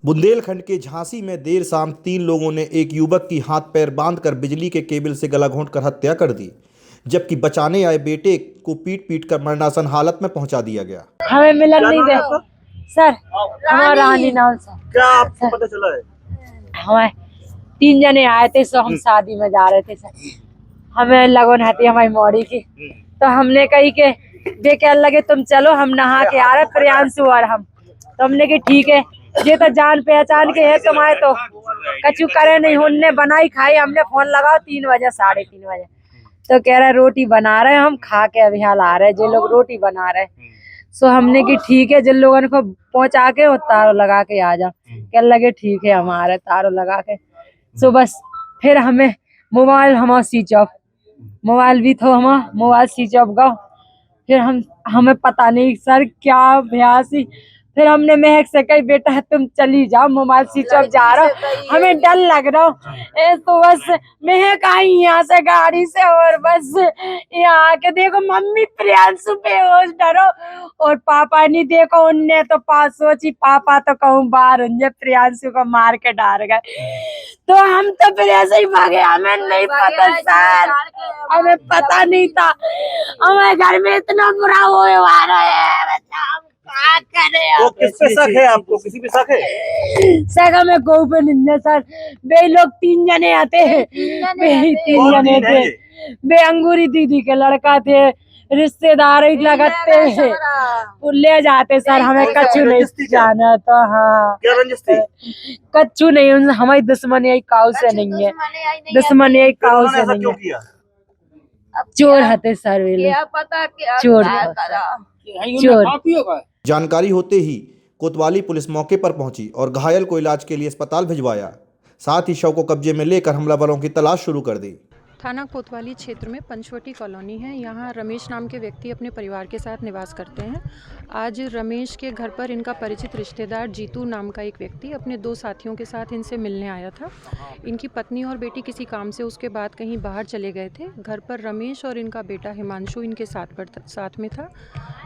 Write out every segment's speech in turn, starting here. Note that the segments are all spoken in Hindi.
बुंदेलखंड के झांसी में देर शाम 3 लोगों ने एक युवक की हाथ पैर बांधकर बिजली के केबल से गला घोंटकर हत्या कर दी, जबकि बचाने आए बेटे को पीट पीट कर मरणासन हालत में पहुंचा दिया गया। हमें मिलन नहीं दे सर, हमारा रानी नाम सर। क्या आपको पता चला है? हमें 3 जने आए थे, सो हम शादी में जा रहे थे सर। हमें लगन हती हमारी मोड़ी की, तो हमने कही के देखे लगे तुम चलो, हम नहा के आ रहे प्रियांशु और हम, तो हमने की ठीक है, ये तो जान पहचान के है तुम्हारे, तो कछु करे नहीं। उनने बनाई खाई, हमने फोन लगाओ 3 बजे 3:30 बजे, तो कह रहे रोटी बना रहे, हम खा के अभी हाल आ रहे, जो लोग रोटी बना रहे। सो हमने की ठीक है, जिन लोगों को पहुंचा के और तारों लगा के आ जाओ, कह लगे ठीक है हमारे तारों लगा के। सो बस फिर हमें मोबाइल हमारा स्विच ऑफ, मोबाइल भी तो हमारा मोबाइल स्विच ऑफ गो। फिर हमें पता नहीं सर क्या भयासी, फिर हमने महक से कही बेटा तुम चली जाओ, मोबाइल स्विच ऑफ जा रहा, हमें डर लग रहा। तो बस महक आई यहाँ से गाड़ी से, और बस यहाँ आके देखो मम्मी प्रियांशु बेहोश डरो, और पापा नहीं देखो, उनने तो पास सोची पापा तो कहूँ बाहर उनने प्रियांशु को मार के डाल गए। तो हम तो फिर ऐसे ही भागे, हमें नहीं पता सर, हमें पता नहीं था। हमारे घर में इतना बुरा हुआ है, तो किस पे शक है आपको? किसी पे शक है? शक हमें गौ पे नहीं सर। वे लोग 3 जने आते हैं, वे 3 जने थे, वे अंगूरी दीदी के लड़का थे, रिश्तेदार ही लगते हैं, वो ले जाते सर, हमें कच्चू नहीं जाना। तो हाँ क्या रंजिश थी? कच्चू नहीं, हमारी दुश्मनी यही काऊ से नहीं है, दुश्मनी यही काऊ से नहीं है। चोर हते सर, वे लोग चोर। जानकारी होते ही कोतवाली पुलिस मौके पर पहुंची और घायल को इलाज के लिए अस्पताल भिजवाया। साथ ही शव को कब्जे में लेकर हमलावरों की तलाश शुरू कर दी। थाना कोतवाली क्षेत्र में पंचवटी कॉलोनी है। यहाँ रमेश नाम के व्यक्ति अपने परिवार के साथ निवास करते हैं। आज रमेश के घर पर इनका परिचित रिश्तेदार जीतू नाम का एक व्यक्ति अपने 2 साथियों के साथ इनसे मिलने आया था। इनकी पत्नी और बेटी किसी काम से उसके बाद कहीं बाहर चले गए थे। घर पर रमेश और इनका बेटा हिमांशु इनके साथ में था।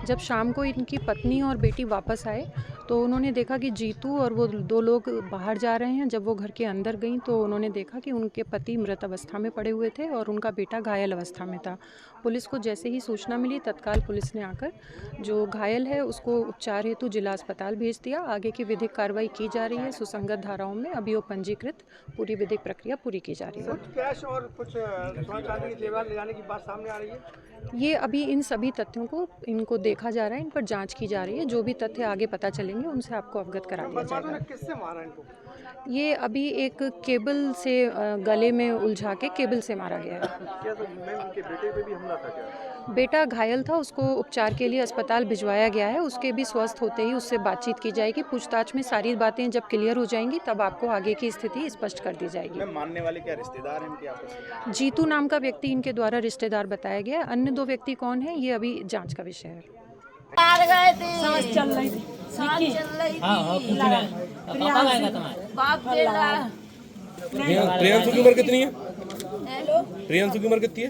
जब शाम को इनकी पत्नी और बेटी वापस आए तो उन्होंने देखा कि जीतू और वो 2 लोग बाहर जा रहे हैं। जब वो घर के अंदर गईं तो उन्होंने देखा कि उनके पति मृत अवस्था में पड़े हुए थे और उनका बेटा घायल अवस्था में था। पुलिस को जैसे ही सूचना मिली, तत्काल पुलिस ने आकर जो घायल है उसको उपचार हेतु जिला अस्पताल भेज दिया। आगे की विधिक कार्रवाई की जा रही है। सुसंगत धाराओं में अभियोग पंजीकृत, पूरी विधिक प्रक्रिया पूरी की जा रही है। कैश और कुछ सोना चांदी के जेवर ले जाने की बात सामने आ रही है। ये अभी इन सभी तथ्यों को इनको देखा जा रहा है, इन पर जांच की जा रही है। जो भी तथ्य आगे पता चलेंगे उनसे आपको अवगत करा दिया जाएगा। किससे मारा इनको? ये अभी एक केबल से गले में उलझा के केबल से मारा गया है। क्या तो उनके बेटे पे भी हमला था क्या? बेटा घायल था, उसको उपचार के लिए अस्पताल भिजवाया गया है। उसके भी स्वस्थ होते ही उससे बातचीत की जाएगी। पूछताछ में सारी बातें जब क्लियर हो जाएंगी तब आपको आगे की स्थिति स्पष्ट कर दी जाएगी। मानने वाले क्या रिश्तेदार हैं इनके आपस में? जीतू नाम का व्यक्ति इनके द्वारा रिश्तेदार बताया गया। अन्य 2 व्यक्ति कौन है ये अभी जांच का विषय है। सांस चल रही थी, प्रियांशु की उम्र कितनी है? प्रियांशु की उम्र कितनी है?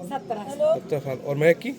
17 17 साल। और महक की?